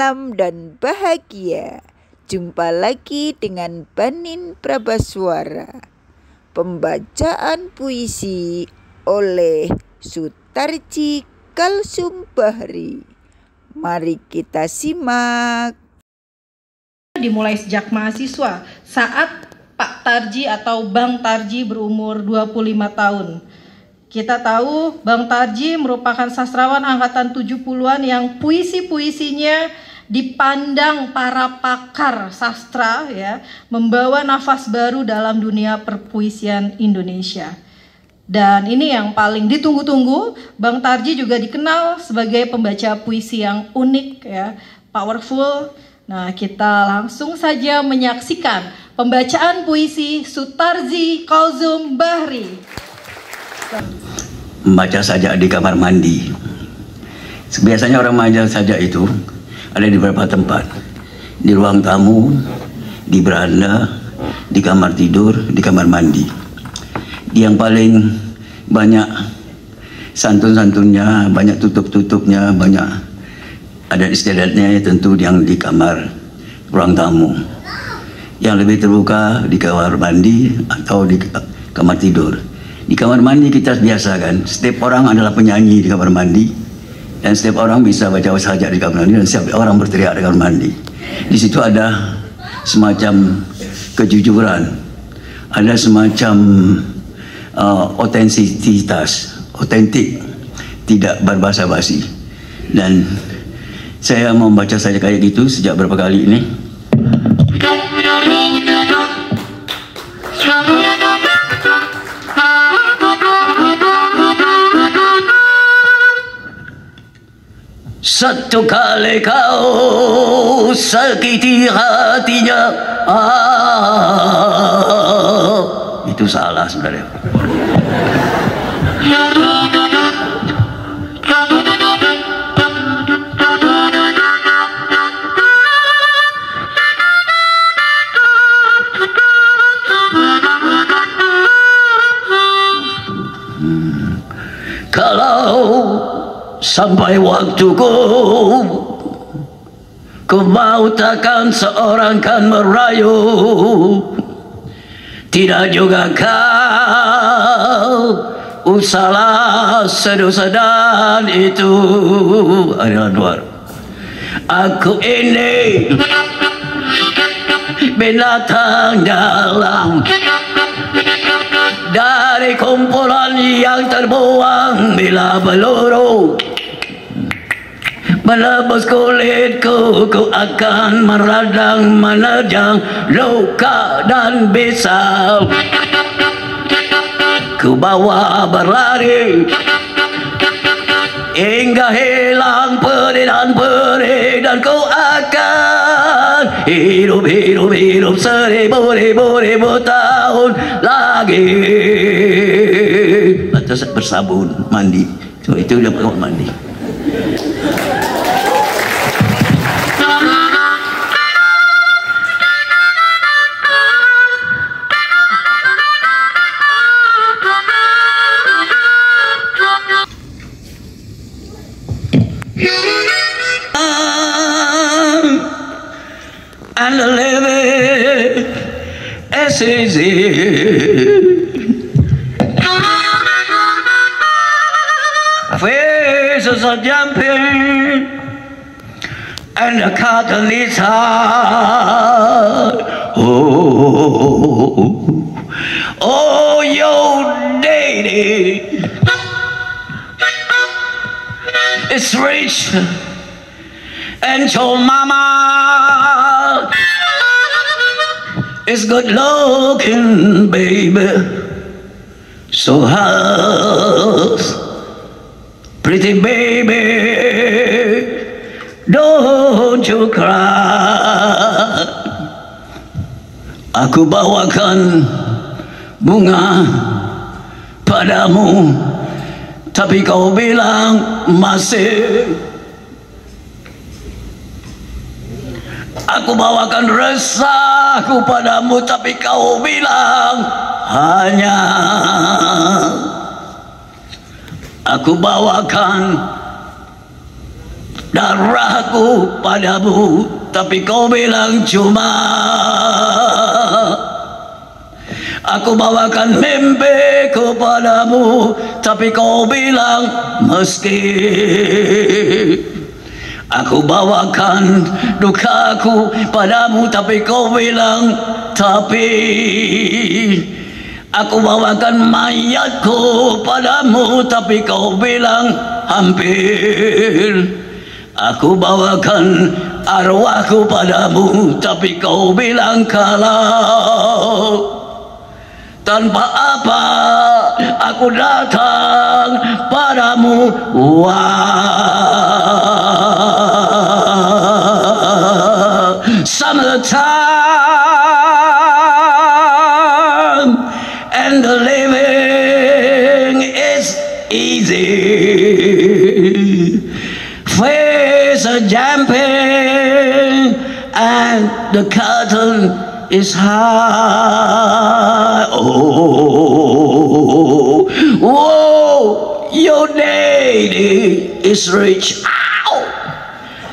tentram dan bahagia. Jumpa lagi dengan Banin Prabaswara. Pembacaan puisi oleh Sutarji Kalsum Bahri. Mari kita simak. Dimulai sejak mahasiswa saat Pak Tarji atau Bang Tarji berumur 25 tahun. Kita tahu Bang Tarji merupakan sastrawan angkatan 70-an yang puisi-puisinya dipandang para pakar sastra ya, membawa nafas baru dalam dunia perpuisian Indonesia. Dan ini yang paling ditunggu-tunggu, Bang Tarji juga dikenal sebagai pembaca puisi yang unik ya, powerful. Nah, kita langsung saja menyaksikan pembacaan puisi Sutarji Kalsum Bahri. Membaca sajak di kamar mandi. Biasanya orang membaca sajak itu ada di beberapa tempat. Di ruang tamu, di beranda, di kamar tidur, di kamar mandi. Yang paling banyak santun-santunnya, banyak tutup-tutupnya, banyak ada istiadatnya tentu yang di kamar ruang tamu. Yang lebih terbuka di kamar mandi atau di kamar tidur. Di kamar mandi kita biasa kan, setiap orang adalah penyanyi di kamar mandi, dan setiap orang bisa baca sajak di kamar mandi, dan setiap orang berteriak di kamar mandi. Di situ ada semacam kejujuran, ada semacam otentisitas, otentik, tidak berbahasa basi. Dan saya membaca sajak kayak gitu sejak berapa kali ini. Satu kali kau sakiti hatinya, itu salah sebenarnya. Kalau sampai waktuku, ku mau takkan seorang kan merayu. Tidak juga kau usahlah sedu-sedan itu. Adalah luar. Aku ini binatang dalam dari kumpulan yang terbuang bila peluru menebus kulitku, ku akan meradang, menerjang luka dan bisa ku bawa berlari hingga hilang pedih dan perih, dan ku akan hidup seribu tahun lagi. Atas bersabun mandi, so itu dia pakai mandi. And living is easy. Faces are jumping and the cotton is hard. Oh, your daddy is rich, and your mama is good looking, baby. So hush, pretty baby, don't you cry. Aku bawakan bunga padamu, tapi kau bilang masih. Aku bawakan resahku padamu, tapi kau bilang hanya. Aku bawakan darahku padamu, tapi kau bilang cuma. Aku bawakan mimpi kepadamu, tapi kau bilang meski. Aku bawakan dukaku padamu, tapi kau bilang tapi. Aku bawakan mayatku padamu, tapi kau bilang hampir. Aku bawakan arwahku padamu, tapi kau bilang kalau. Tanpa apa aku datang padamu. Wow. Summertime and the living is easy. Face a jumping and the curtain is high. Oh, whoa, your daddy is rich. Ow.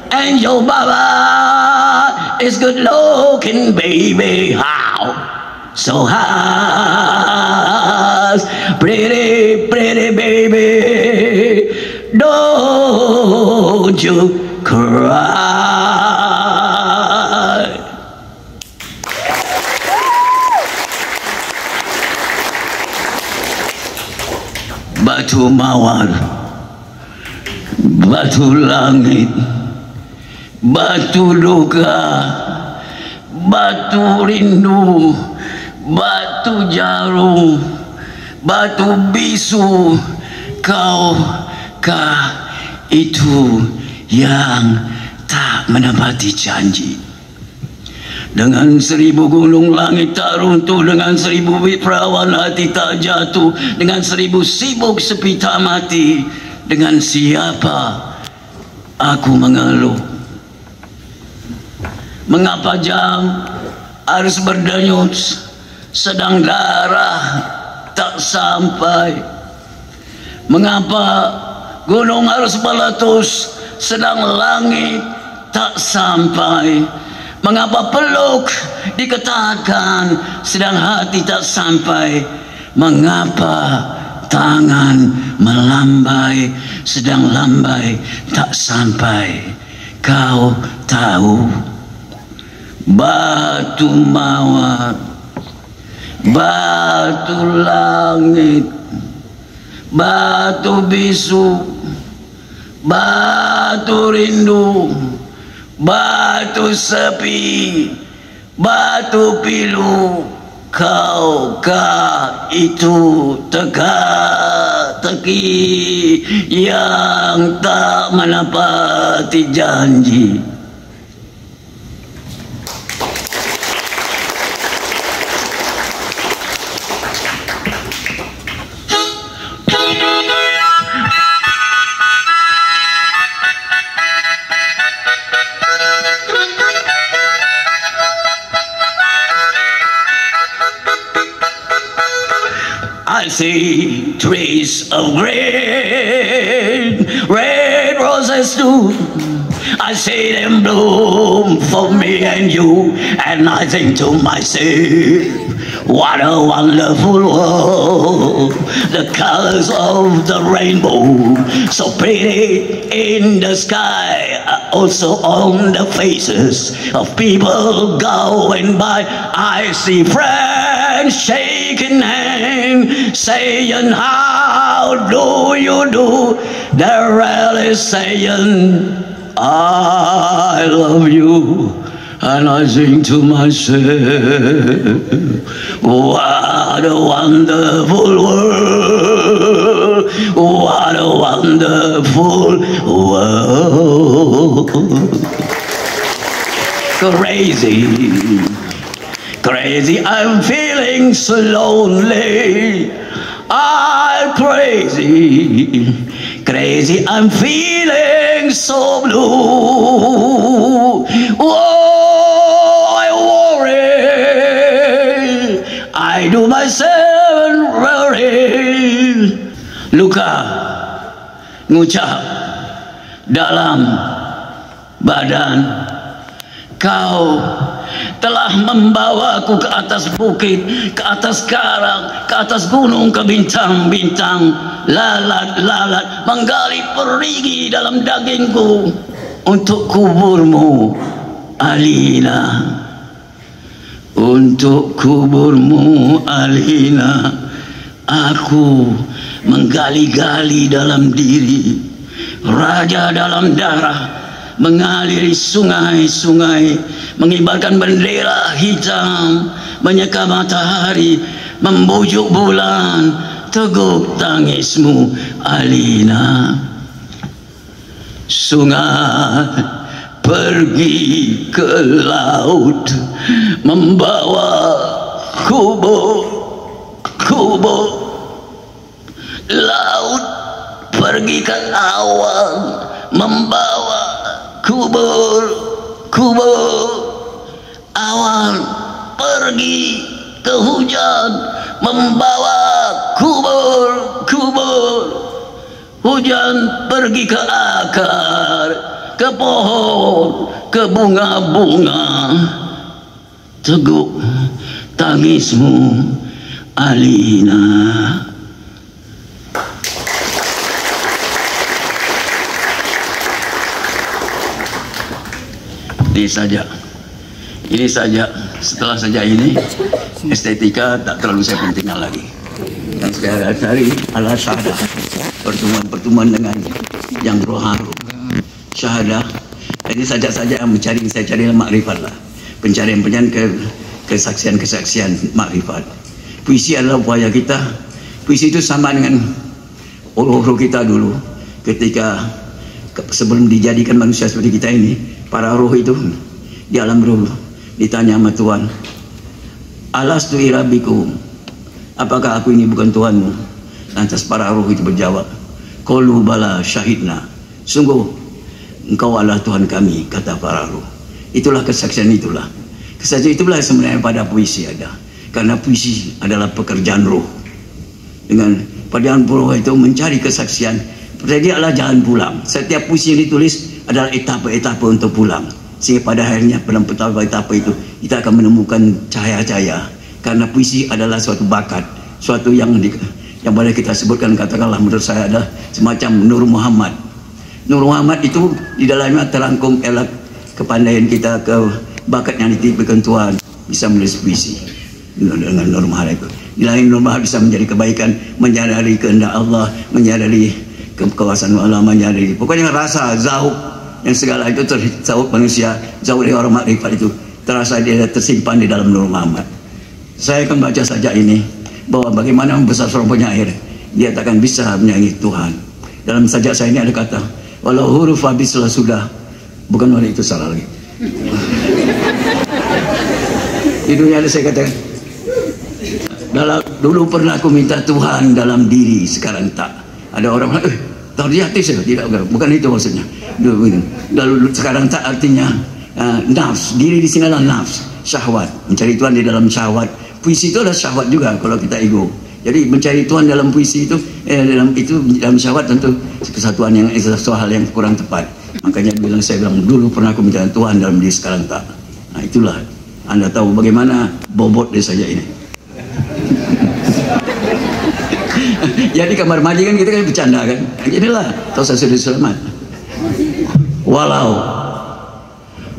And your baba is good looking, baby. How? So high, pretty, pretty baby. Don't you cry. Batu mawar, batu langit, batu duka, batu rindu, batu jarum, batu bisu, kaukah itu yang tak menepati janji? Dengan 1000 gunung langit tak runtuh, dengan 1000 perawan hati tak jatuh, dengan 1000 sibuk sepi tak mati. Dengan siapa aku mengeluh? Mengapa jam harus berdenyut, sedang darah tak sampai? Mengapa gunung harus meletus, sedang langit tak sampai? Mengapa peluk diketatkan, sedang hati tak sampai? Mengapa tangan melambai, sedang lambai tak sampai? Kau tahu? Batu mawar, batu langit, batu bisu, batu rindu, batu sepi, batu pilu, kaukah itu teka-teki yang tak menepati janji? I see trees of green, red roses too. I see them bloom for me and you, and I think to myself, what a wonderful world. The colors of the rainbow, so pretty in the sky, also on the faces of people going by. I see friends shaking hands, saying, how do you do? They're really saying, I love you. And I sing to myself, what a wonderful world, what a wonderful world. Crazy, crazy, I'm feeling so lonely. I'm crazy, crazy, I'm feeling so blue. Oh, I worry, I do myself worry. Luka ngucap dalam badan. Kau telah membawaku ke atas bukit, ke atas karang, ke atas gunung, ke bintang-bintang, lalat-lalat menggali perigi dalam dagingku untuk kuburmu, Alina. Untuk kuburmu, Alina, aku menggali-gali dalam diri, raja dalam darah, mengaliri sungai-sungai, mengibarkan bendera hitam, menyeka matahari, membujuk bulan, teguk tangismu, Alina. Sungai pergi ke laut, membawa kubur. Laut pergi ke awan, membawa kubur. Awan pergi ke hujan, membawa kubur. Hujan pergi ke akar, ke pohon, ke bunga-bunga, teguk tangismu, Alina. Ini saja. Setelah saja ini, estetika tak terlalu saya pentingkan lagi. Yang saya cari adalah syahadah, pertemuan dengan yang rohani. Syahadah. Ini saja yang saya cari makrifat lah. Pencarian kesaksian makrifat. Puisi adalah upaya kita. Puisi itu sama dengan roh kita dulu. Ketika sebelum dijadikan manusia seperti kita ini, para roh itu di alam roh ditanya sama Tuhan, alastu irabikum, apakah aku ini bukan Tuhanmu? Lantas para roh itu berjawab, qalu bala syahidna, sungguh engkau adalah Tuhan kami, kata para roh. Itulah kesaksian itulah. Kesaksian itulah sebenarnya pada puisi ada. Karena puisi adalah pekerjaan roh. Dengan pekerjaan roh itu mencari kesaksian, jadi adalah jalan pulang. Setiap puisi yang ditulis adalah etapa-etapa untuk pulang. Sehingga pada akhirnya dalam etapa itu kita akan menemukan cahaya-cahaya. Karena puisi adalah suatu bakat, suatu yang boleh kita sebutkan, katakanlah menurut saya adalah semacam Nur Muhammad. Nur Muhammad itu di dalamnya terangkum elak kepandaian kita, ke bakat yang dititipkan Tuhan, bisa menulis puisi dengan Nur Muhammad itu. Di lain Nur Muhammad bisa menjadi kebaikan, menyadari kehendak Allah, menyadari kekuasaan Allah, menyadari pokoknya rasa zauq yang segala itu zauq manusia, zauq dari orang makrifat itu terasa dia tersimpan di dalam Nur Muhammad. Saya akan baca saja ini bahwa bagaimana membesar seorang penyair, dia takkan bisa menyaingi Tuhan. Dalam sajak saya ini ada kata, walau huruf habislah sudah, bukan oleh itu salah lagi. Di dunia ada saya katakan, dulu pernah aku minta Tuhan dalam diri, sekarang tak. Ada orang terjadi saya tidak, bukan itu maksudnya. Dulu sekarang tak artinya nafs. Diri di sini adalah nafs, syahwat. Mencari Tuhan di dalam syahwat. Puisi itu adalah syahwat juga kalau kita ego. Jadi mencari Tuhan dalam puisi itu dalam syahwat tentu kesatuan yang sesuatu hal yang kurang tepat. Makanya saya bilang dulu pernah aku minta Tuhan dalam diri, sekarang tak. Nah itulah Anda tahu bagaimana bobot dia saja ini. Jadi kamar mandi kan kita kan bercanda kan. Inilah Tosa Sudi Selamat.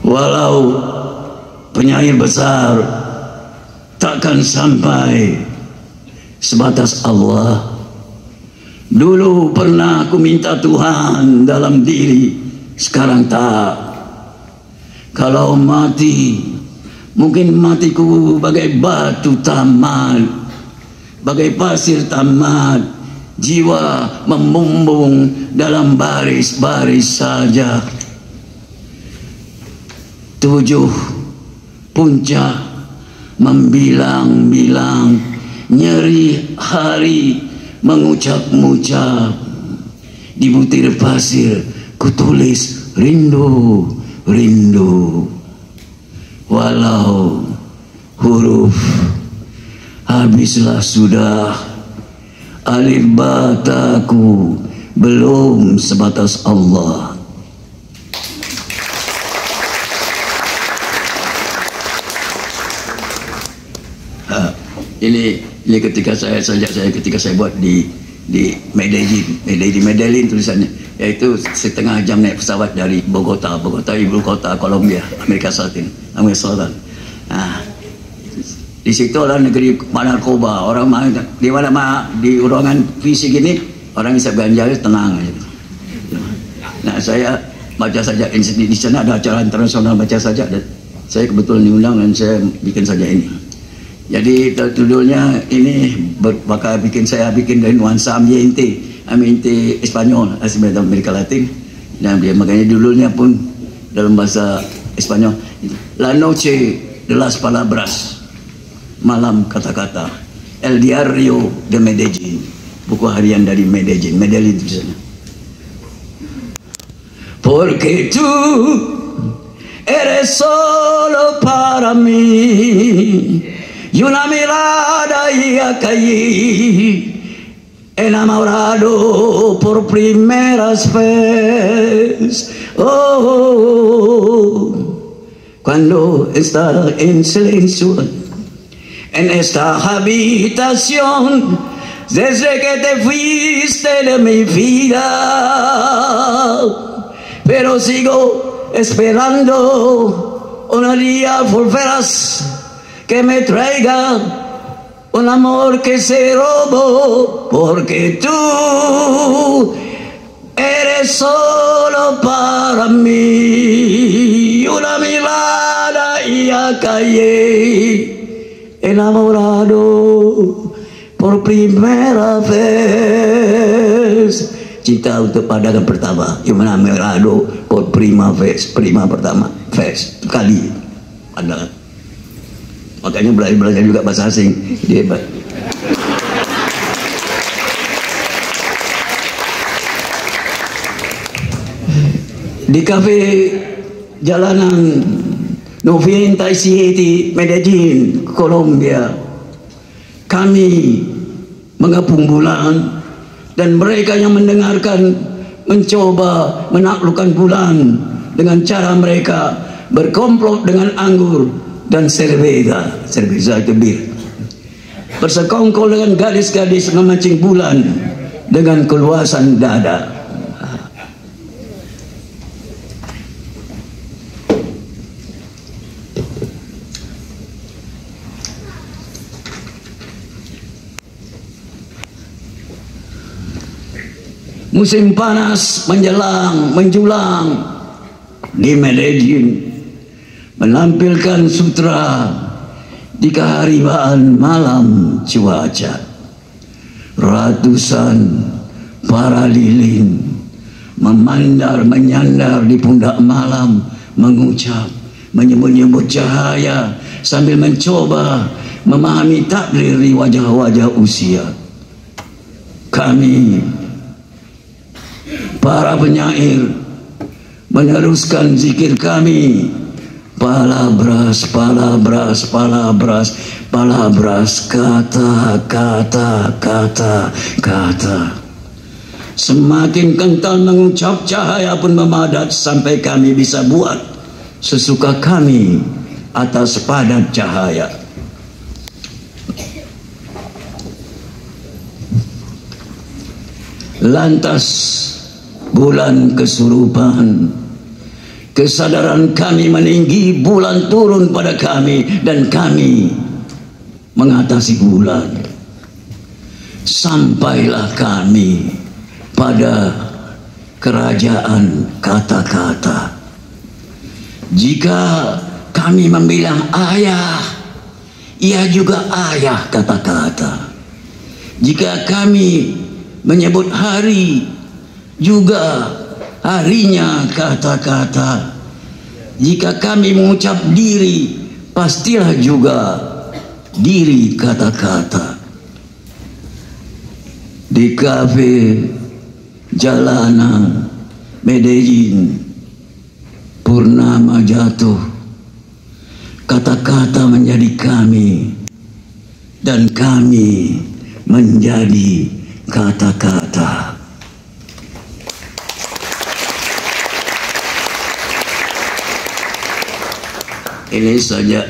Walau penyair besar takkan sampai sebatas Allah. Dulu pernah aku minta Tuhan dalam diri, sekarang tak. Kalau mati, mungkin matiku bagai batu tamat, bagai pasir tamat, jiwa memumbung dalam baris-baris saja. 7 puncak membilang-bilang, nyeri hari mengucap-ngucap. Di butir pasir kutulis rindu, rindu. Walau huruf habislah sudah, alif bataku belum sebatas Allah. Ini ketika saya buat di Medellin tulisannya, yaitu setengah jam naik pesawat dari Bogota ibu kota Kolombia, Amerika Selatan. Di situ orang negeri narkoba, orang di mana di ruangan fisik ini orang isap ganja tenang gitu. Nah, saya baca saja di sana ada acara internasional, baca saja, dan saya kebetulan diundang dan saya bikin saja ini. Jadi judulnya ini saya bikin dari nuansa ambiente Espanyol, Amerika Latin, dan makanya judulnya pun dalam bahasa Espanyol, La Noche de las Palabras, malam kata-kata, El Diario de Medellin, buku harian dari Medellin di sana. Porque tú eres solo para mí. Y una mirada y a caí enamorado por primeras veces. Cuando está en silencio en esta habitación, desde que te fuiste de mi vida, pero sigo esperando un día volverás, que me traiga un amor que se robó, porque tú eres solo para mí. Una mirada y ya caí enamorado por primera vez. Cinta untuk pandangan pertama, yang enamorado por prima pertama vez, kali pandangan. Makanya belajar juga bahasa asing, dia hebat. Di kafe jalanan 97 Medellin, Kolombia, kami mengepung bulan, dan mereka yang mendengarkan mencoba menaklukkan bulan dengan cara mereka berkomplot dengan anggur dan cerveza itu bir, bersekongkol dengan gadis-gadis memancing bulan dengan keluasan dada. Musim panas menjulang di Medellin, menampilkan sutra di keharibaan malam cuaca. Ratusan para lilin menyandar di pundak malam, mengucap, menyebut-nyebut cahaya sambil mencoba memahami takdir di wajah-wajah usia. Kami, para penyair, meneruskan zikir kami. Palabras, palabras, palabras, palabras, kata, kata, kata, kata. Semakin kental mengucap, cahaya pun memadat sampai kami bisa buat sesuka kami atas padat cahaya. Lantas bulan kesurupan, kesadaran kami meninggi, bulan turun pada kami, dan kami mengatasi bulan. Sampailah kami pada kerajaan kata-kata. Jika kami membilang ayah, ia juga ayah kata-kata. Jika kami menyebut hari, juga harinya kata-kata. Jika kami mengucap diri, pastilah juga diri kata-kata. Di kafe jalanan Medellin, purnama jatuh, kata-kata menjadi kami, dan kami menjadi kata-kata. Ini saja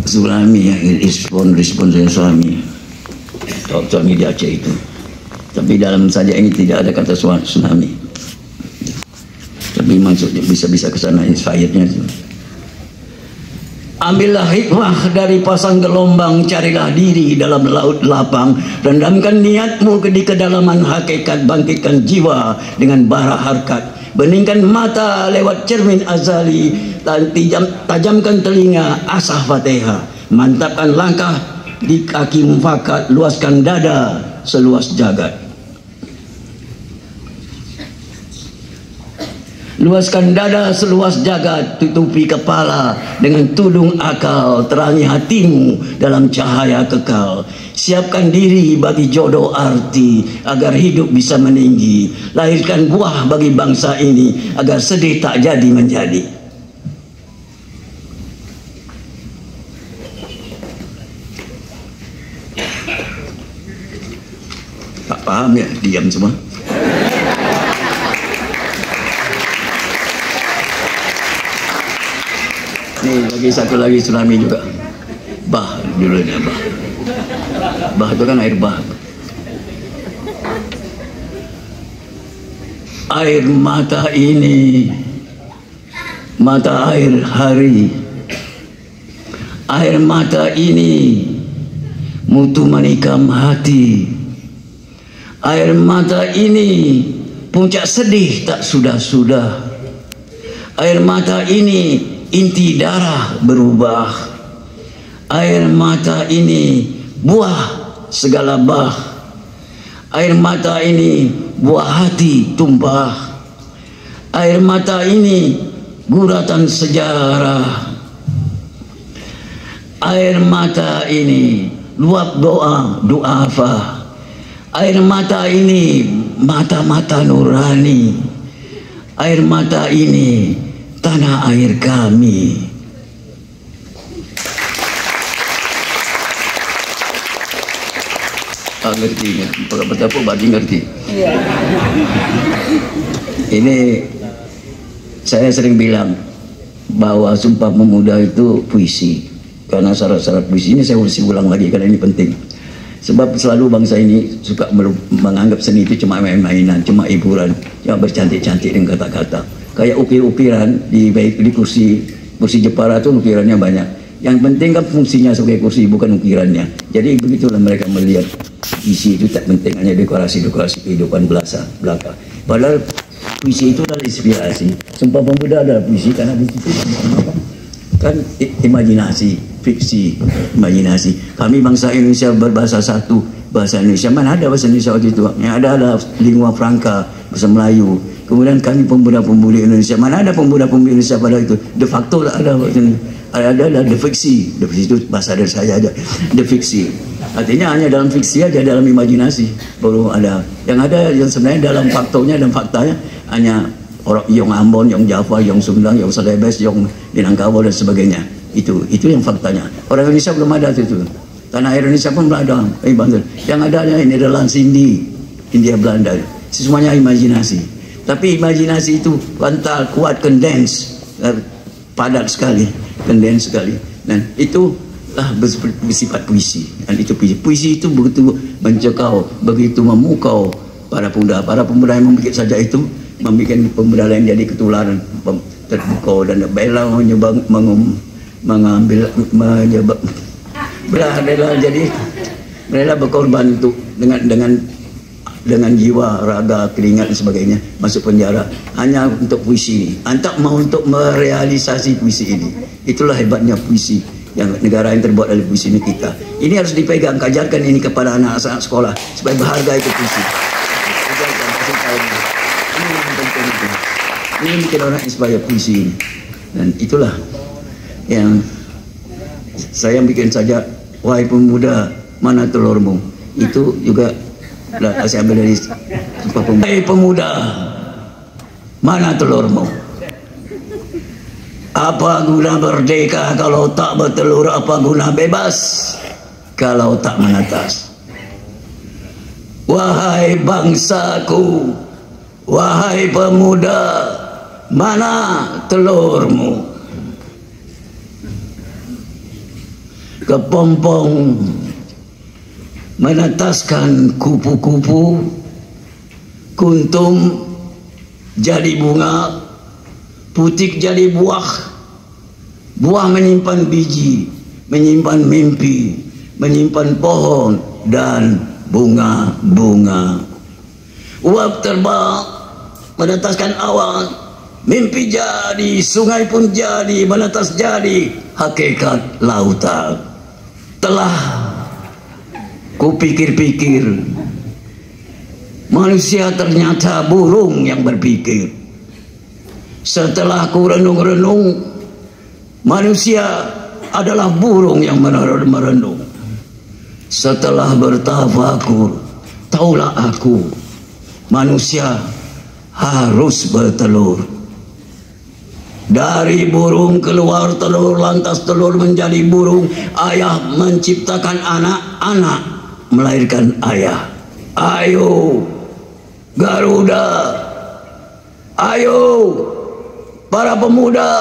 Sulami yang respon saya Sulami. tsunami di Aceh itu. Tapi dalam sajak ini tidak ada kata tsunami. Tapi maksudnya bisa-bisa ke sana inspirasinya. Ambillah hikmah dari pasang gelombang, carilah diri dalam laut lapang, rendamkan niatmu di kedalaman hakikat, bangkitkan jiwa dengan bara harkat, beningkan mata lewat cermin azali, tajamkan telinga asah fatihah, mantapkan langkah di kaki mufakat, luaskan dada seluas jagat. Luaskan dada seluas jagat, tutupi kepala dengan tudung akal, terangi hatimu dalam cahaya kekal. Siapkan diri bagi jodoh arti, agar hidup bisa meninggi. Lahirkan buah bagi bangsa ini, agar sedih tak jadi menjadi. Tak paham ya, diam semua. Nih bagi satu lagi tsunami juga. Bah dulunya bah. Bah itu kan air bah. Air mata ini, mata air hari. Air mata ini mutu menikam hati. Air mata ini puncak sedih tak sudah-sudah. Air mata ini inti darah berubah. Air mata ini buah segala bah. Air mata ini buah hati tumpah. Air mata ini guratan sejarah. Air mata ini luap doa duafa. Air mata ini mata-mata nurani. Air mata ini tanah air kami. Ngerti ya? Betapa bagi ngerti. Iya. Ini saya sering bilang bahwa Sumpah Pemuda itu puisi. Karena syarat-syarat puisi ini saya ulang lagi karena ini penting. Sebab selalu bangsa ini suka menganggap seni itu cuma main-mainan, cuma hiburan, cuma bercantik-cantik dengan kata-kata. Kayak ukir-ukiran di kursi Jepara itu ukirannya banyak. Yang penting kan fungsinya sebagai kursi, bukan ukirannya. Jadi begitulah mereka melihat puisi itu tak penting, hanya dekorasi-dekorasi kehidupan belaka. Padahal puisi itu adalah inspirasi. Sumpah Pemuda adalah puisi karena puisi itu kan imajinasi, fiksi, imajinasi. Kami bangsa Indonesia berbahasa satu, bahasa Indonesia. Mana ada bahasa Indonesia waktu itu? Yang ada adalah lingua franca, bahasa Melayu. Kemudian kami pemuda-pemudi Indonesia. Mana ada pemuda-pemudi Indonesia pada itu? De facto lah ada. Ada de fiksi. De fiksi itu bahasa dari saya aja. De fiksi. Artinya hanya dalam fiksi aja, dalam imajinasi baru ada. Yang ada yang sebenarnya dalam faktonya dan faktanya hanya orang Yong Ambon, Yong Java, Yong Sumedang, Yong Celebes, Yong Minangkabau dan sebagainya. Itu yang faktanya. Orang Indonesia belum ada itu. Tanah air Indonesia pun belum ada. Yang ada ini adalah Sindi, India Belanda. Semuanya imajinasi. Tapi imajinasi itu pantal, kuat, condens, padat sekali, condens sekali. Dan itulah bersifat puisi. Dan itu puisi itu begitu mencekau, begitu memukau para pemuda yang membuat saja itu, membuat pemuda lain jadi ketularan, terpukau dan bela rela berkorban untuk dengan jiwa, raga, keringat dan sebagainya masuk penjara hanya untuk puisi ini, untuk merealisasi puisi ini. Itulah hebatnya puisi yang negara yang terbuat dari puisi ini kita. Ini harus dipegang, kajarkan ini kepada anak-anak sekolah supaya berharga itu puisi. Ini yang penting itu. Ini bikin orang inspire puisi ini. Dan itulah yang saya bikin saja, wahai pemuda mana telurmu. Itu juga saya ambil dari Sumpah Pemuda. Hei pemuda, mana telurmu? Apa guna merdeka kalau tak bertelur? Apa guna bebas kalau tak menetas? Wahai bangsaku, wahai pemuda, mana telurmu? Kepompong menetaskan kupu-kupu, kuntum jadi bunga, putik jadi buah, buah menyimpan biji, menyimpan mimpi, menyimpan pohon dan bunga-bunga. Uap terbang menetaskan awan, mimpi jadi, sungai pun jadi, menetas jadi hakikat lautan. Telah kupikir-pikir, manusia ternyata burung yang berpikir. Setelah ku renung-renung, manusia adalah burung yang merenung. Setelah bertafakur, taulah aku, manusia harus bertelur. Dari burung keluar telur, lantas telur menjadi burung. Ayah menciptakan anak, anak melahirkan ayah. Ayo Garuda, ayo para pemuda,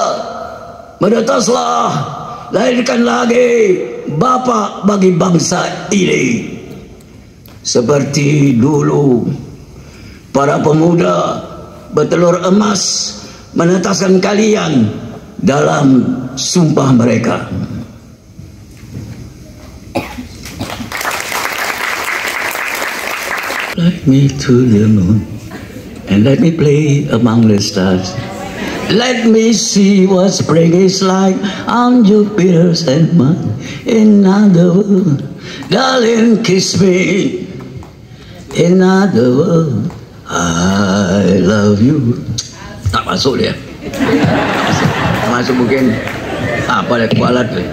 menetaslah, lahirkan lagi bapak bagi bangsa ini. Seperti dulu para pemuda bertelur emas menetaskan kalian dalam sumpah mereka. Fly me to the moon and let me play among the stars. Let me see what spring is like on Jupiter and Mars. In other words, darling, kiss me. In other words, I love you. Tak masuk dia. Tak masuk mungkin. Apa dia kualat tu.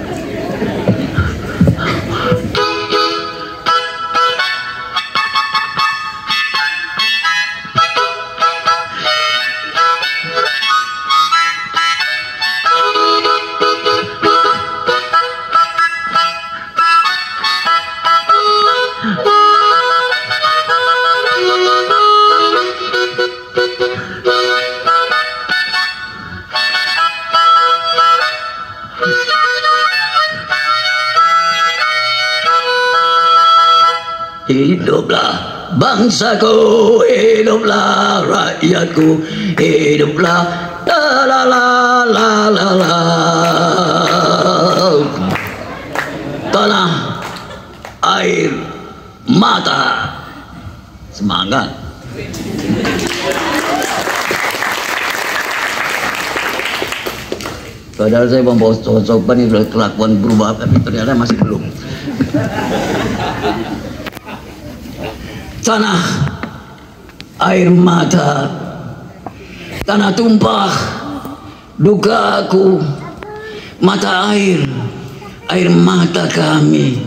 Hiduplah bangsaku, hiduplah rakyatku, hiduplah la la la la la la. Tanah, air, mata. Semangat. Padahal saya membawa sopan ini kelakuan berubah, tapi ternyata masih belum. Tanah, air mata, tanah tumpah, dukaku, mata air, air mata kami,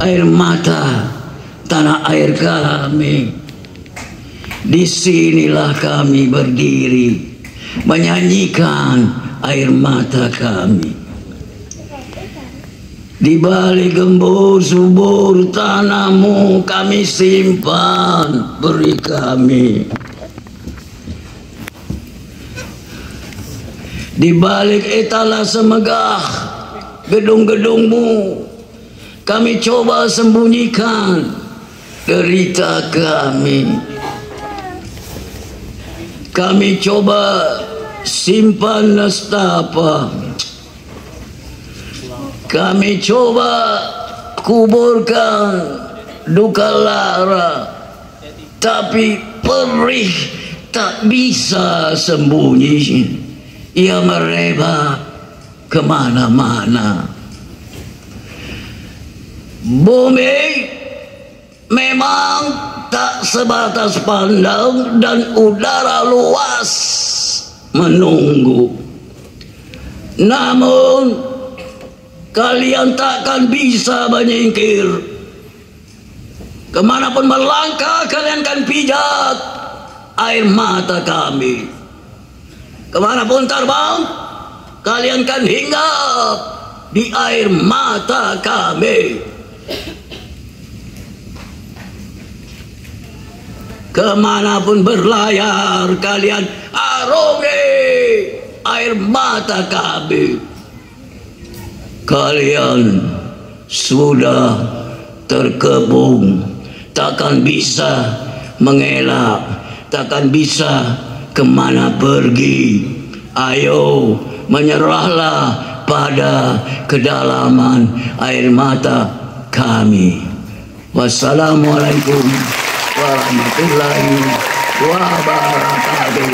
air mata, tanah air kami. Disinilah kami berdiri, menyanyikan air mata kami. Di balik gembur subur tanahmu kami simpan, beri kami. Di balik etalase megah gedung-gedungmu kami coba sembunyikan derita kami. Kami coba simpan nestapa. Kami coba kuburkan duka lara, tapi perih tak bisa sembunyi. Ia merebak kemana-mana. Bumi memang tak sebatas pandang dan udara luas menunggu. Namun kalian takkan bisa menyingkir. Kemanapun melangkah kalian akan pijat air mata kami. Kemanapun terbang kalian akan hinggap di air mata kami. Kemanapun berlayar kalian arungi air mata kami. Kalian sudah terkepung, takkan bisa mengelak, takkan bisa kemana pergi. Ayo menyerahlah pada kedalaman air mata kami. Wassalamualaikum warahmatullahi wabarakatuh.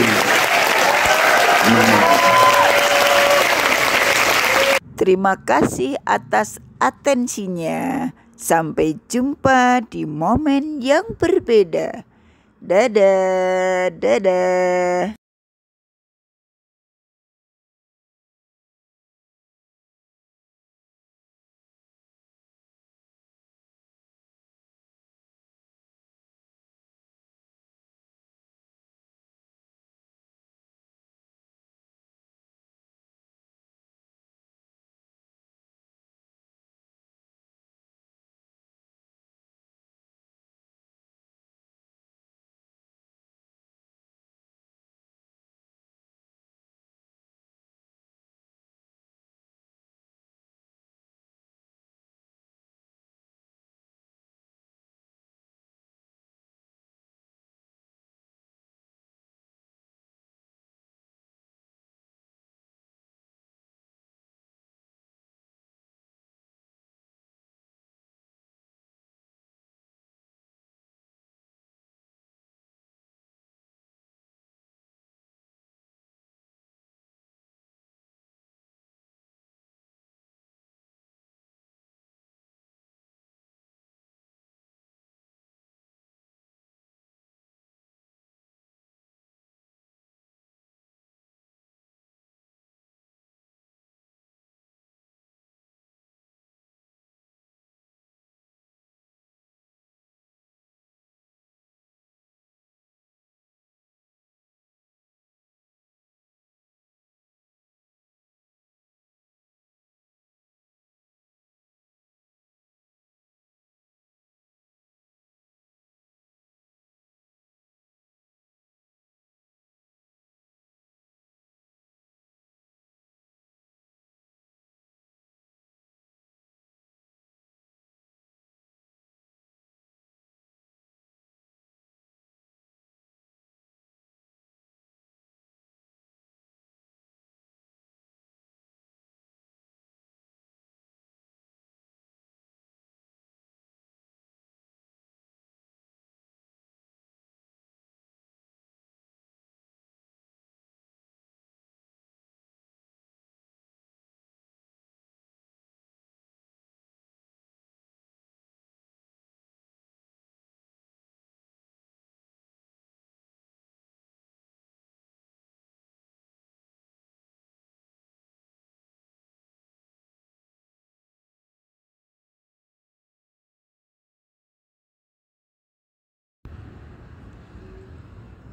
Terima kasih atas atensinya. Sampai jumpa di momen yang berbeda. Dadah, dadah.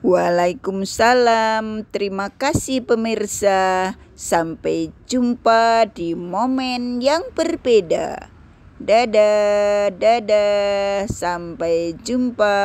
Waalaikumsalam. Terima kasih pemirsa. Sampai jumpa di momen yang berbeda. Dadah, dadah. Sampai jumpa.